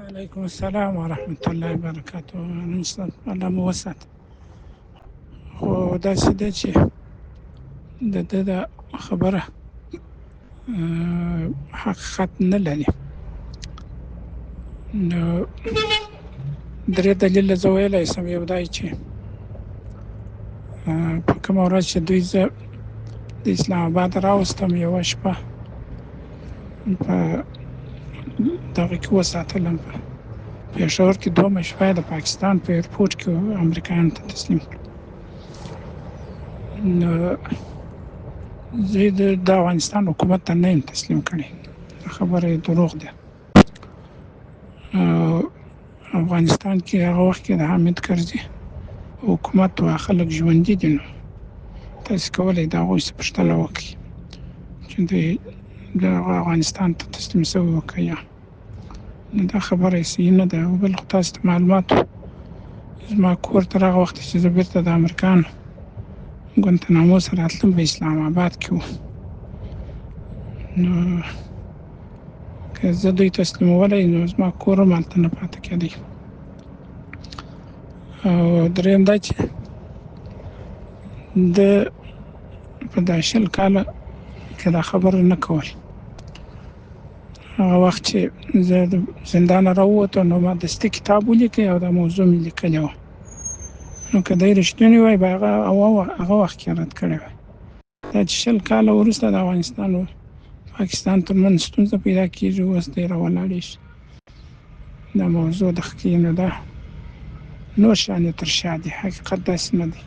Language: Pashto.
علیکم السلام ورحمة الله وبرکاته. نن الله مو وسات. خو داسې ده چې د ده د خبره حقیقت نه لري. نو درې دلیله زه ویلی سم. یو دا چې په کومه ورځ چې دوی زه د اسلام آباد راوستم، یوه شپه په دغه کې وساتلم، په پېښور کې. دویمه شپه یې د پاکستان په ایرپورټ کې امریکایانو ته تسلیم کړل. نو زه د افغانستان حکومت ته نه یم تسلیم کړی، خبره یې دروغ ده. افغانستان کې هغه وخت کې د حامد کرزي حکومت و، خلک ژوندي دي. نو تاسې کولی د هغوی څخه پوښتنه وکړئ چې دوی د افغانستان ته تسلیم شوي وو که یا نو. دا خبره یې صحیح نه ده. او بل خو تاسو ته معلومات وو، زما کور تر هغه وخته چې زه بېرته د امریکایانو ګوانتانامو سره راتلم په اسلام آباد کې وو. نو که زه دوی تسلیمولی نو زما کور هم هلته نه پاتې کېدی. او درېیم دا چې ده په دا 20 کاله کې دا خبره نه کول. هغه وخت چې زه د زندانه راووتم نو ما دستي کتاب ولیکه او دا موضوع مې لیکلې وه. نو که دی رښتونی وای به هغه وخت کې رد کړی وای. دا چې 20 کاله وروسته د افغانستان او پاکستان ترمنځ ستونزه پیدا کېږي، اوس دی راولاړې شي دا موضوع د ښه کېږي. نو دا نور شیان یې تر شا دي، حقیقت داسې نه دی.